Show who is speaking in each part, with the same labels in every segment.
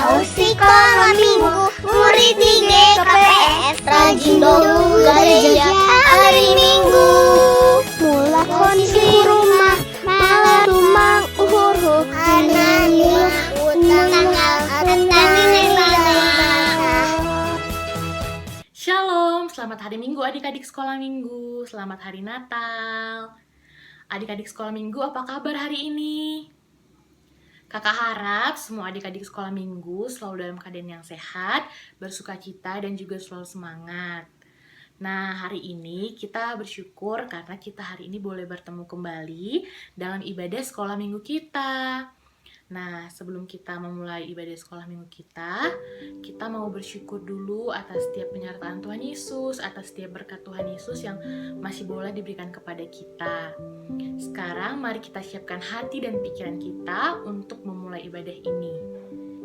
Speaker 1: Sekolah minggu, murid di GKPS rajin dulu gereja hari minggu. Mula kondisi rumah, malah rumah uhuru. Anani tanggal
Speaker 2: Shalom, selamat hari minggu adik-adik sekolah minggu. Selamat hari Natal. Adik-adik sekolah minggu, apa kabar hari ini? Kakak harap semua adik-adik sekolah minggu selalu dalam keadaan yang sehat, bersukacita, dan juga selalu semangat. Nah, hari ini kita bersyukur karena kita hari ini boleh bertemu kembali dalam ibadah sekolah minggu kita. Nah, sebelum kita memulai ibadah sekolah minggu kita mau bersyukur dulu atas setiap penyertaan Tuhan Yesus, atas setiap berkat Tuhan Yesus yang masih boleh diberikan kepada kita. Sekarang mari kita siapkan hati dan pikiran kita untuk memulai ibadah ini.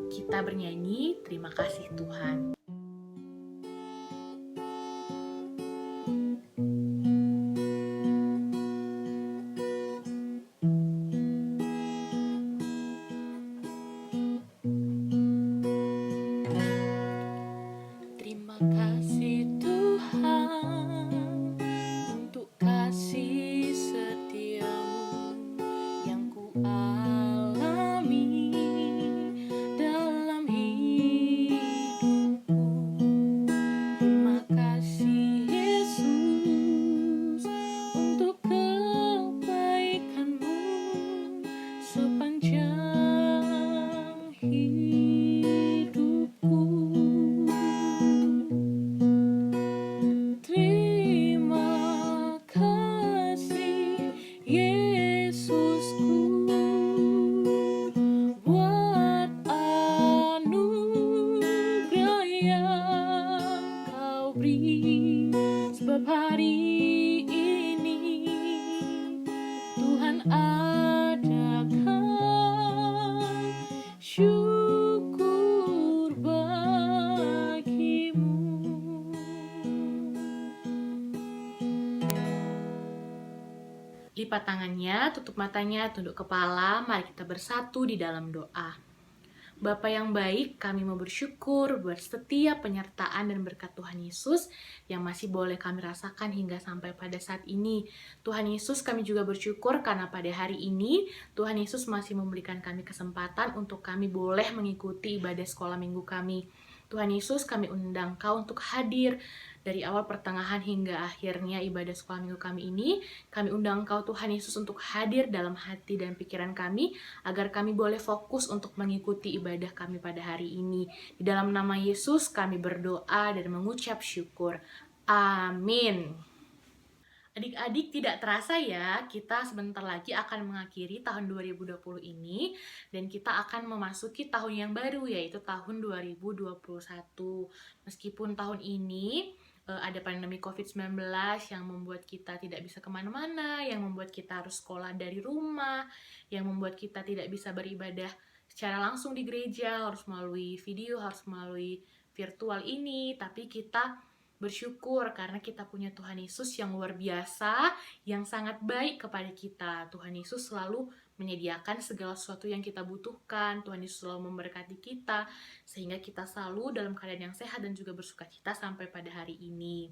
Speaker 2: Kita bernyanyi, terima kasih Tuhan. Terima kasih Tuhan untuk kasih setiamu yang ku alami dalam hidupku. Terima kasih Yesus untuk kebaikanmu sepanjang hidupku. Terima kasih Yesusku buat anugerah yang kau beri, sebab hari ini Tuhan adakan syukur bagimu. Lipat tangannya, tutup matanya, tunduk kepala, mari kita bersatu di dalam doa. Bapa yang baik, kami mau bersyukur buat setiap penyertaan dan berkat Tuhan Yesus yang masih boleh kami rasakan hingga sampai pada saat ini. Tuhan Yesus, kami juga bersyukur karena pada hari ini Tuhan Yesus masih memberikan kami kesempatan untuk kami boleh mengikuti ibadah sekolah minggu kami. Tuhan Yesus, kami undang Kau untuk hadir dari awal pertengahan hingga akhirnya ibadah sekolah minggu kami ini. Kami undang Kau Tuhan Yesus untuk hadir dalam hati dan pikiran kami, agar kami boleh fokus untuk mengikuti ibadah kami pada hari ini. Di dalam nama Yesus kami berdoa dan mengucap syukur. Amin. Adik-adik, tidak terasa ya, kita sebentar lagi akan mengakhiri tahun 2020 ini dan kita akan memasuki tahun yang baru, yaitu tahun 2021. Meskipun tahun ini ada pandemi COVID-19 yang membuat kita tidak bisa kemana-mana, yang membuat kita harus sekolah dari rumah, yang membuat kita tidak bisa beribadah secara langsung di gereja, harus melalui video, harus melalui virtual ini, tapi kita bersyukur karena kita punya Tuhan Yesus yang luar biasa, yang sangat baik kepada kita. Tuhan Yesus selalu menyediakan segala sesuatu yang kita butuhkan. Tuhan Yesus selalu memberkati kita, sehingga kita selalu dalam keadaan yang sehat dan juga bersukacita sampai pada hari ini.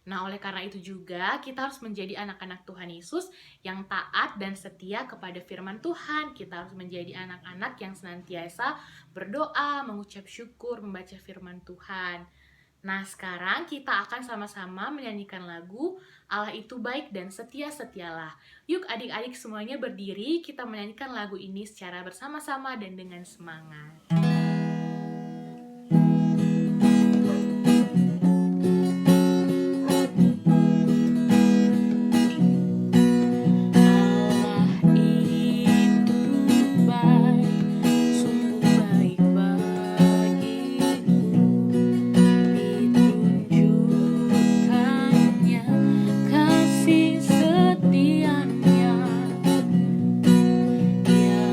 Speaker 2: Nah, oleh karena itu juga kita harus menjadi anak-anak Tuhan Yesus yang taat dan setia kepada firman Tuhan. Kita harus menjadi anak-anak yang senantiasa berdoa, mengucap syukur, membaca firman Tuhan. Nah, sekarang kita akan sama-sama menyanyikan lagu Allah itu baik dan setia-setialah. Yuk adik-adik semuanya berdiri, kita menyanyikan lagu ini secara bersama-sama dan dengan semangat. Setianya, Dia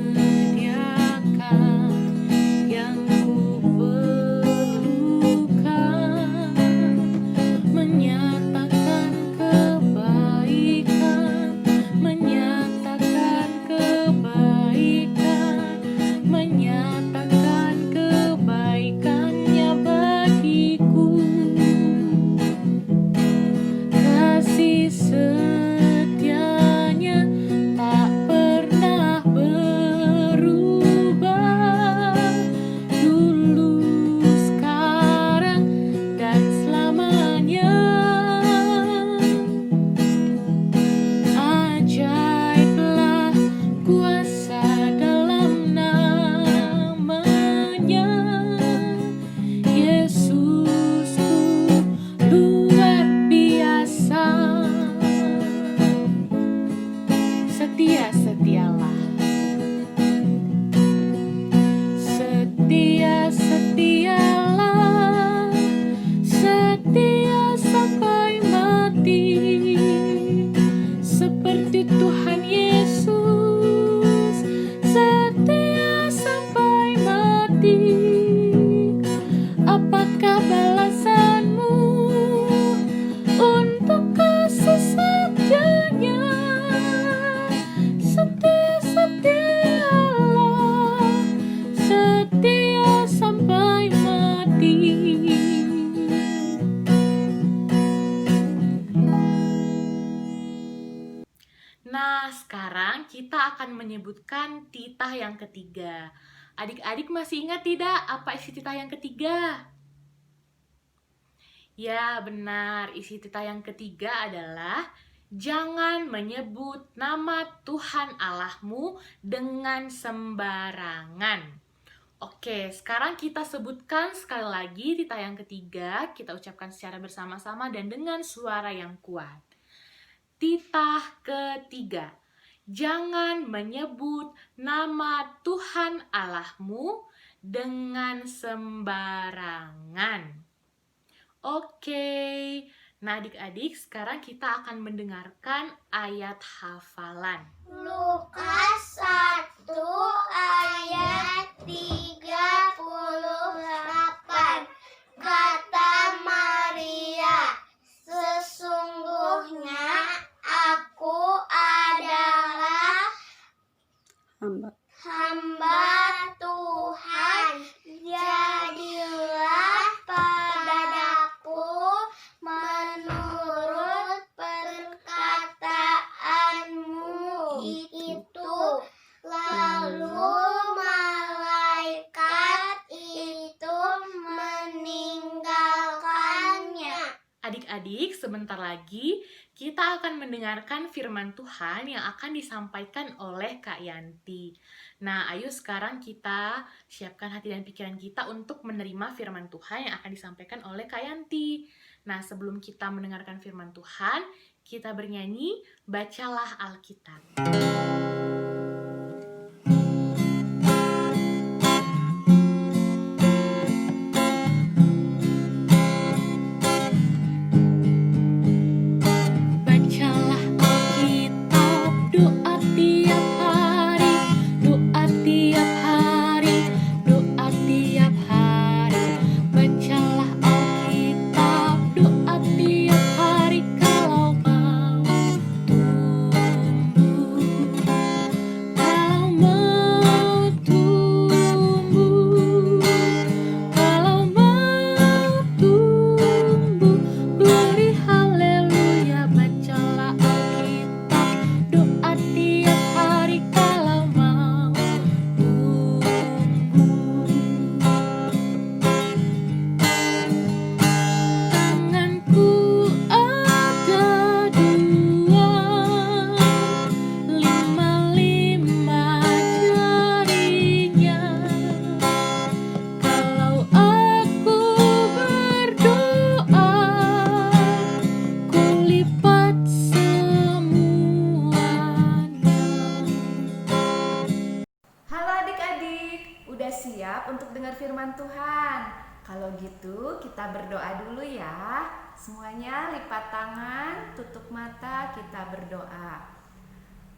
Speaker 2: menyediakan seperti Tuhan Yesus, setia sampai mati. Apakah balasanmu untuk kasih setianya? Setia, setialah, setia sampai mati. Nah, sekarang kita akan menyebutkan titah yang ketiga. Adik-adik masih ingat tidak apa isi titah yang ketiga? Ya, benar. Isi titah yang ketiga adalah jangan menyebut nama Tuhan Allahmu dengan sembarangan. Oke, sekarang kita sebutkan sekali lagi titah yang ketiga. Kita ucapkan secara bersama-sama dan dengan suara yang kuat. Titah ketiga, jangan menyebut nama Tuhan Allahmu dengan sembarangan. Oke, nah adik-adik, sekarang kita akan mendengarkan ayat hafalan.
Speaker 1: Lukas 1 ayat 38. Kata Maria, sesungguhnya aku adalah hamba Tuhan. Jadilah padaku menurut perkataanmu itu. Lalu malaikat itu meninggalkannya.
Speaker 2: Adik-adik, sebentar lagi kita akan mendengarkan firman Tuhan yang akan disampaikan oleh Kak Yanti. Nah, ayo sekarang kita siapkan hati dan pikiran kita untuk menerima firman Tuhan yang akan disampaikan oleh Kak Yanti. Nah, sebelum kita mendengarkan firman Tuhan, kita bernyanyi, bacalah Alkitab.
Speaker 3: Siap untuk dengar firman Tuhan. Kalau gitu kita berdoa dulu ya. Semuanya lipat tangan, tutup mata, kita berdoa.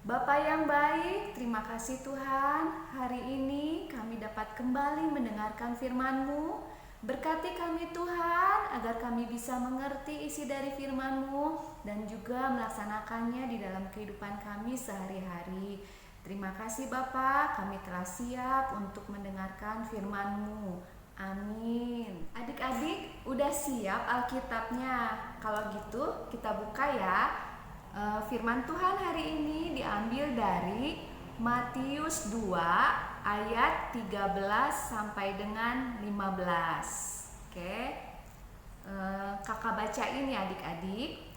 Speaker 3: Bapa yang baik, terima kasih Tuhan. Hari ini kami dapat kembali mendengarkan firman-Mu. Berkati kami Tuhan, agar kami bisa mengerti isi dari firman-Mu dan juga melaksanakannya di dalam kehidupan kami sehari-hari. Terima kasih Bapa, kami telah siap untuk mendengarkan firman-Mu. Amin. Adik-adik, udah siap Alkitabnya? Kalau gitu kita buka ya. Firman Tuhan hari ini diambil dari Matius 2 ayat 13 sampai dengan 15. Oke. Kakak bacain ya adik-adik.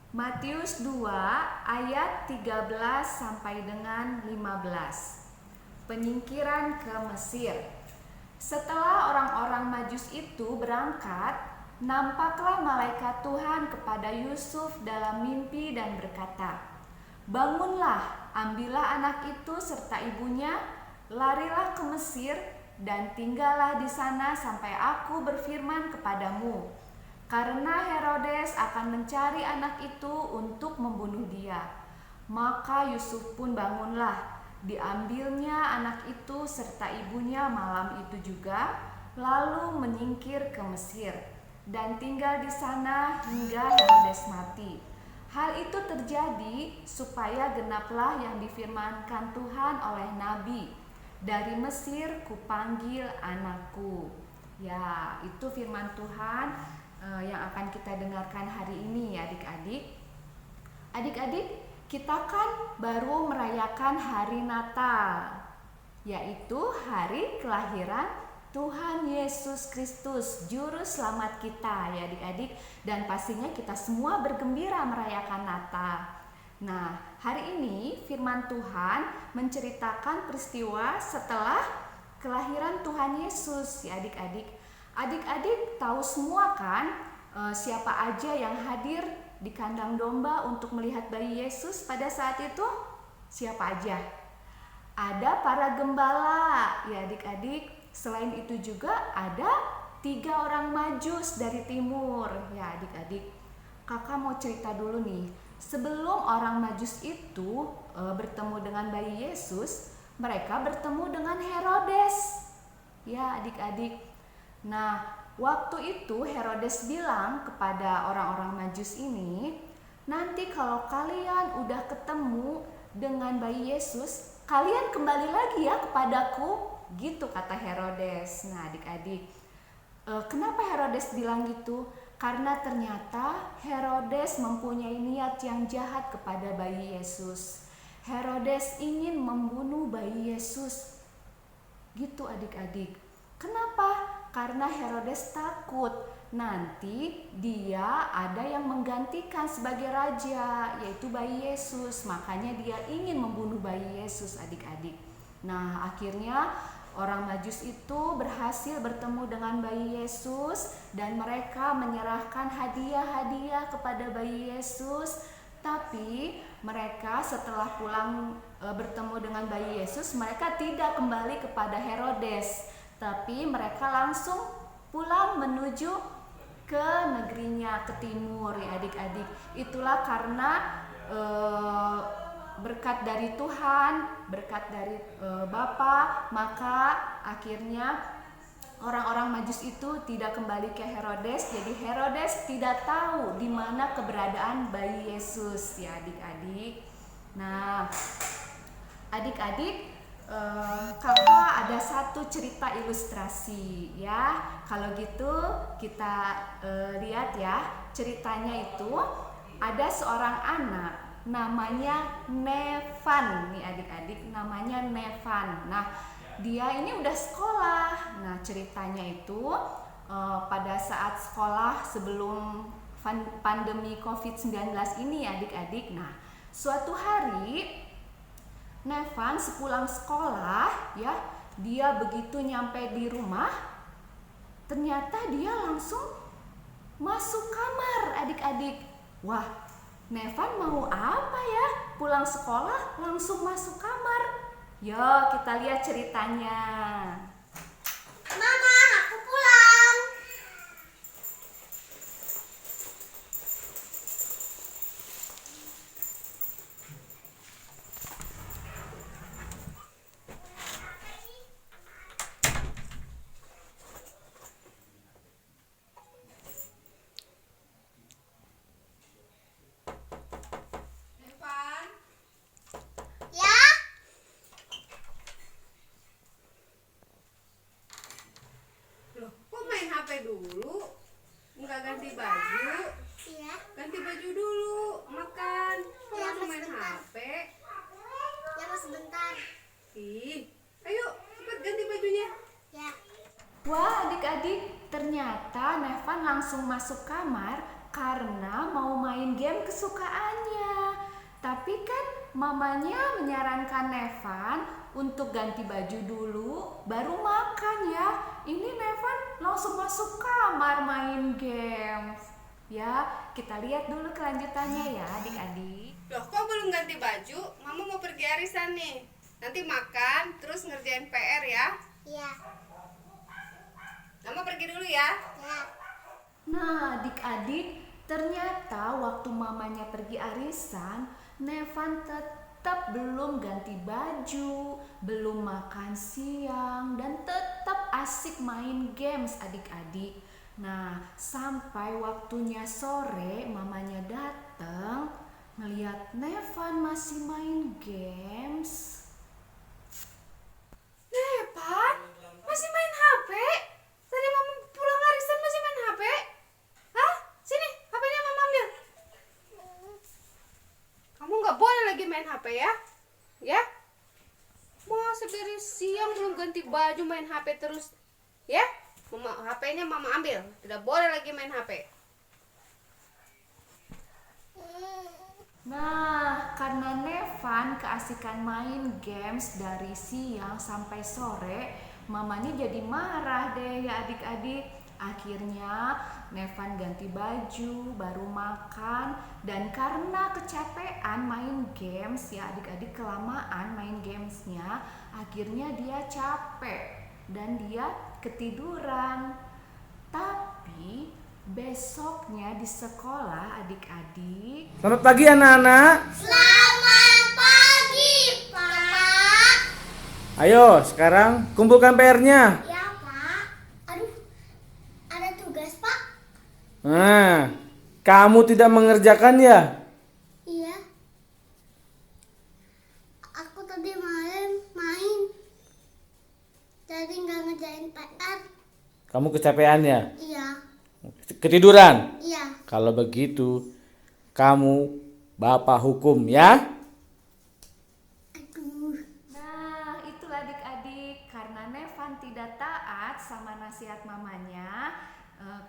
Speaker 3: Matius 2 ayat 13 sampai dengan 15. Penyingkiran ke Mesir. Setelah orang-orang Majus itu berangkat, nampaklah malaikat Tuhan kepada Yusuf dalam mimpi dan berkata, "Bangunlah, ambillah anak itu serta ibunya, larilah ke Mesir dan tinggallah di sana sampai aku berfirman kepadamu. Karena Herodes akan mencari anak itu untuk membunuh dia." Maka Yusuf pun bangunlah. Diambilnya anak itu serta ibunya malam itu juga, lalu menyingkir ke Mesir dan tinggal di sana hingga Herodes mati. Hal itu terjadi supaya genaplah yang difirmankan Tuhan oleh Nabi, dari Mesir kupanggil anakku. Ya, itu firman Tuhan yang akan kita dengarkan hari ini ya adik-adik. Adik-adik, kita kan baru merayakan hari Natal, yaitu hari kelahiran Tuhan Yesus Kristus, Juru Selamat kita ya adik-adik. Dan pastinya kita semua bergembira merayakan Natal. Nah, hari ini firman Tuhan menceritakan peristiwa setelah kelahiran Tuhan Yesus ya adik-adik. Adik-adik tahu semua kan siapa aja yang hadir di kandang domba untuk melihat bayi Yesus pada saat itu? Siapa aja? Ada para gembala ya adik-adik. Selain itu juga ada 3 orang Majus dari timur ya adik-adik. Kakak mau cerita dulu nih. Sebelum orang Majus itu bertemu dengan bayi Yesus, mereka bertemu dengan Herodes ya adik-adik. Nah, waktu itu Herodes bilang kepada orang-orang Majus ini, nanti kalau kalian udah ketemu dengan bayi Yesus, kalian kembali lagi ya kepadaku, gitu kata Herodes. Nah adik-adik, kenapa Herodes bilang gitu? Karena ternyata Herodes mempunyai niat yang jahat kepada bayi Yesus. Herodes ingin membunuh bayi Yesus, gitu adik-adik. Kenapa? Karena Herodes takut nanti dia ada yang menggantikan sebagai raja, yaitu bayi Yesus. Makanya dia ingin membunuh bayi Yesus adik-adik. Nah, akhirnya orang Majus itu berhasil bertemu dengan bayi Yesus dan mereka menyerahkan hadiah-hadiah kepada bayi Yesus. Tapi mereka setelah pulang bertemu dengan bayi Yesus, mereka tidak kembali kepada Herodes, tapi mereka langsung pulang menuju ke negerinya, ke timur ya adik-adik. Itulah karena berkat dari Tuhan, berkat dari Bapa, maka akhirnya orang-orang Majus itu tidak kembali ke Herodes. Jadi Herodes tidak tahu di mana keberadaan bayi Yesus ya adik-adik. Nah, adik-adik, kakak ada satu cerita ilustrasi ya. Kalau gitu kita lihat ya. Ceritanya itu ada seorang anak namanya Nevan nih adik-adik, namanya Nevan. Nah, dia ini udah sekolah. Nah, ceritanya itu pada saat sekolah sebelum pandemi COVID-19 ini adik-adik. Nah, suatu hari Nevan sepulang sekolah ya, dia begitu nyampe di rumah, ternyata dia langsung masuk kamar adik-adik. Wah, Nevan mau apa ya? Pulang sekolah langsung masuk kamar. Yuk kita lihat ceritanya.
Speaker 1: Mama, aku pulang. Ya,
Speaker 4: Loh, kok main HP dulu? Nggak ganti baju?
Speaker 1: ya,
Speaker 4: Ganti baju dulu, makan. Kok
Speaker 1: Ya,
Speaker 4: langsung
Speaker 1: Mas,
Speaker 4: main
Speaker 1: bentar.
Speaker 4: HP?
Speaker 1: ya Mas sebentar.
Speaker 4: Ih, ayo cepet ganti bajunya.
Speaker 1: Ya,
Speaker 3: Wah adik-adik, ternyata Nevan langsung masuk kamar karena mau main game kesukaannya. Tapi kan mamanya menyarankan Nevan untuk ganti baju dulu baru makan ya. Ini Nevan langsung masuk kamar main game. Ya, kita lihat dulu kelanjutannya ya adik-adik.
Speaker 4: Loh, kok belum ganti baju? Mama mau pergi arisan nih. Nanti makan, terus ngerjain PR ya.
Speaker 1: ya,
Speaker 4: Mama pergi dulu ya.
Speaker 1: ya.
Speaker 3: Nah adik-adik, ternyata waktu mamanya pergi arisan, Nevan tetap belum ganti baju, belum makan siang, dan tetap asik main games adik-adik. Nah, sampai waktunya sore mamanya datang, ngeliat Nevan masih main games.
Speaker 4: Nevan, masih main HP? Tadi mama pulang arisan masih main HP? Hah? Sini, HP-nya mama ambil. Kamu nggak boleh lagi main HP ya? Ya? Masa dari siang belum ganti baju main HP terus? Ya? HP-nya mama ambil. Tidak boleh lagi main HP.
Speaker 3: Nah, karena Nevan keasikan main games dari siang sampai sore, mamanya jadi marah deh ya adik-adik. Akhirnya Nevan ganti baju, baru makan, dan karena kecapean main games ya adik-adik, kelamaan main gamesnya, akhirnya dia capek dan dia ketiduran. Tapi besoknya di sekolah adik-adik,
Speaker 5: Selamat pagi anak-anak.
Speaker 1: Selamat pagi, Pak.
Speaker 5: Ayo sekarang kumpulkan PR-nya.
Speaker 1: Ya, Pak. Aduh, ada tugas, Pak.
Speaker 5: Nah, kamu tidak mengerjakan ya?
Speaker 1: Iya. Aku tadi malam main. Jadi nggak ngerjain PR.
Speaker 5: Kamu kecapean ya?
Speaker 1: Iya,
Speaker 5: Ketiduran?
Speaker 1: iya.
Speaker 5: Kalau begitu, kamu bapak hukum ya?
Speaker 1: Aduh.
Speaker 3: nah itulah adik-adik, karena Nevan tidak taat sama nasihat mamanya,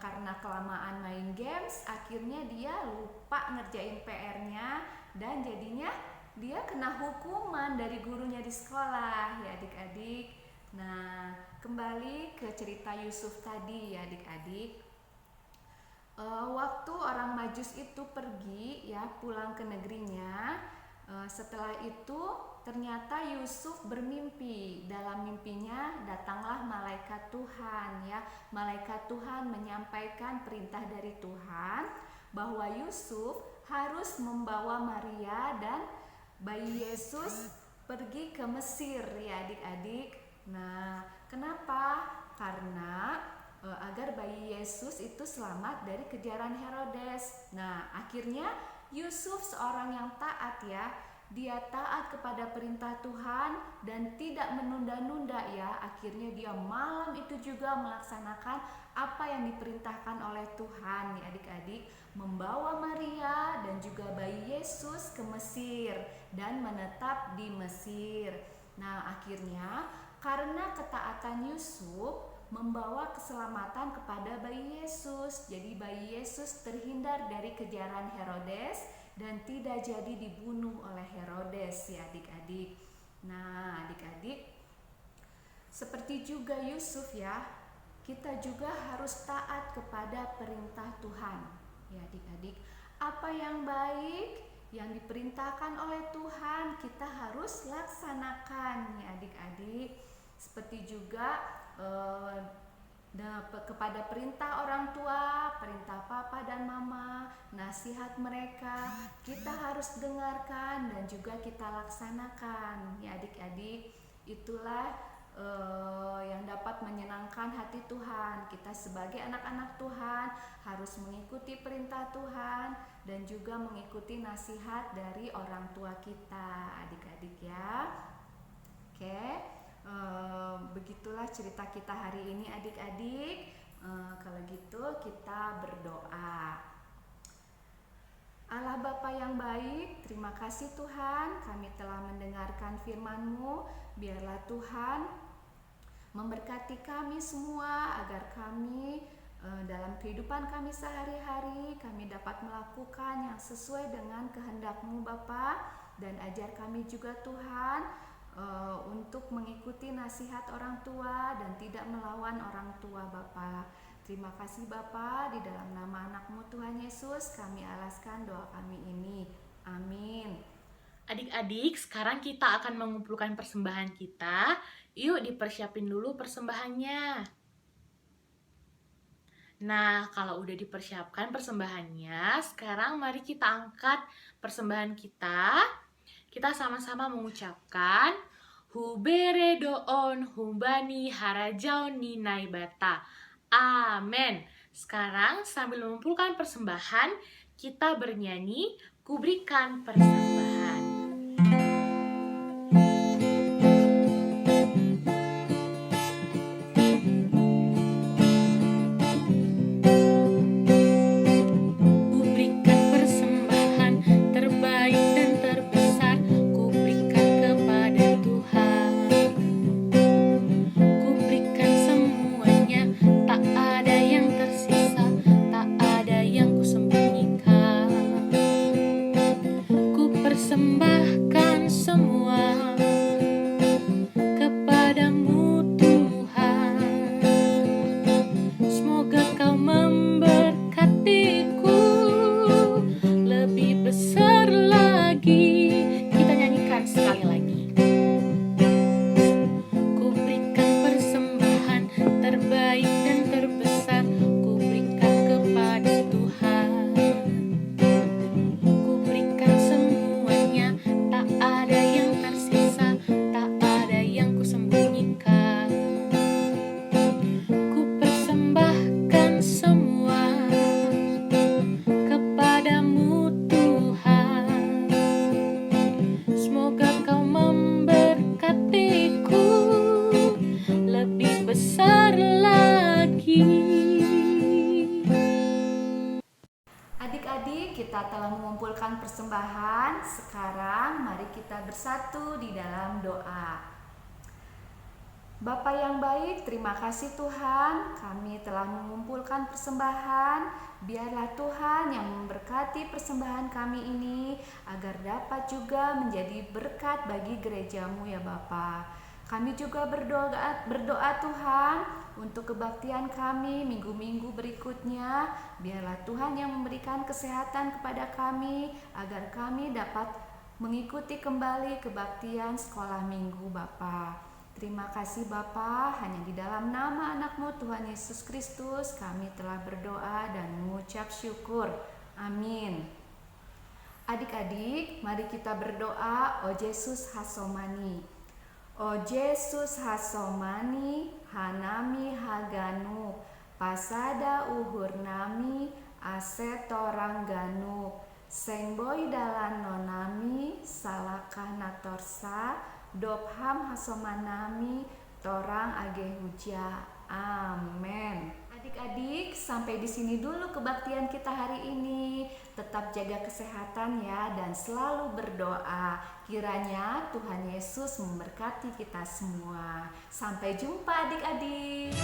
Speaker 3: karena kelamaan main games, akhirnya dia lupa ngerjain PR-nya dan jadinya dia kena hukuman dari gurunya di sekolah ya adik-adik. Nah, kembali ke cerita Yusuf tadi ya adik-adik. Waktu orang Majus itu pergi ya pulang ke negerinya, setelah itu ternyata Yusuf bermimpi. Dalam mimpinya datanglah malaikat Tuhan ya. Malaikat Tuhan menyampaikan perintah dari Tuhan bahwa Yusuf harus membawa Maria dan bayi Yesus pergi ke Mesir ya adik-adik. Nah, kenapa? Karena agar bayi Yesus itu selamat dari kejaran Herodes. Nah, akhirnya Yusuf seorang yang taat ya. Dia taat kepada perintah Tuhan dan tidak menunda-nunda ya. Akhirnya dia malam itu juga melaksanakan apa yang diperintahkan oleh Tuhan nih adik-adik, membawa Maria dan juga bayi Yesus ke Mesir dan menetap di Mesir. Nah, akhirnya karena ketaatan Yusuf membawa keselamatan kepada bayi Yesus. Jadi bayi Yesus terhindar dari kejaran Herodes dan tidak jadi dibunuh oleh Herodes ya adik-adik. Nah, adik-adik, seperti juga Yusuf ya, kita juga harus taat kepada perintah Tuhan. Ya adik-adik, apa yang baik yang diperintahkan oleh Tuhan kita harus laksanakan ya adik-adik. Seperti juga kepada perintah orang tua, perintah papa dan mama, nasihat mereka kita harus dengarkan dan juga kita laksanakan ya adik-adik. Itulah yang dapat menyenangkan hati Tuhan. Kita sebagai anak-anak Tuhan harus mengikuti perintah Tuhan dan juga mengikuti nasihat dari orang tua kita adik-adik ya. Oke. Begitulah cerita kita hari ini adik-adik. Kalau gitu kita berdoa. Allah Bapa yang baik, terima kasih Tuhan kami telah mendengarkan firman-Mu. Biarlah Tuhan memberkati kami semua agar kami dalam kehidupan kami sehari-hari kami dapat melakukan yang sesuai dengan kehendak-Mu Bapa, dan ajar kami juga Tuhan untuk mengikuti nasihat orang tua dan tidak melawan orang tua Bapa. Terima kasih Bapa, di dalam nama anak-Mu Tuhan Yesus kami alaskan doa kami ini. Amin.
Speaker 2: Adik-adik, sekarang kita akan mengumpulkan persembahan kita. Yuk dipersiapin dulu persembahannya. Nah, kalau udah dipersiapkan persembahannya, sekarang mari kita angkat persembahan kita. Kita sama-sama mengucapkan Hubere doon humbani harajau ninai bata. Amin. Sekarang sambil mengumpulkan persembahan, kita bernyanyi Kuberikan Persembahan. Persembahkan semua kepadamu Tuhan. Semoga kau memberkatiku lebih besar lagi. Kita nyanyikan sekali lagi. Ku berikan persembahan terbaik dan terbesar, ku berikan kepada Tuhan. Besar lagi.
Speaker 3: Adik-adik, kita telah mengumpulkan persembahan. Sekarang mari kita bersatu di dalam doa. Bapa yang baik, terima kasih Tuhan, kami telah mengumpulkan persembahan. Biarlah Tuhan yang memberkati persembahan kami ini, agar dapat juga menjadi berkat bagi gerejamu ya Bapa. Kami juga berdoa Tuhan untuk kebaktian kami minggu-minggu berikutnya. Biarlah Tuhan yang memberikan kesehatan kepada kami, agar kami dapat mengikuti kembali kebaktian sekolah minggu Bapa. Terima kasih Bapa, hanya di dalam nama anak-Mu Tuhan Yesus Kristus kami telah berdoa dan mengucap syukur. Amin. Adik-adik, mari kita berdoa, O Yesus Hasomani. O Yesus Hasomani, hanami haganu, pasada uhur nami, ase torang ganu, sengboy dalan nonami, salakah natorsa, dobham hasomanami, torang age huja. Amin. Adik-adik, sampai di sini dulu kebaktian kita hari ini. Tetap jaga kesehatan ya, dan selalu berdoa. Kiranya Tuhan Yesus memberkati kita semua. Sampai jumpa adik-adik.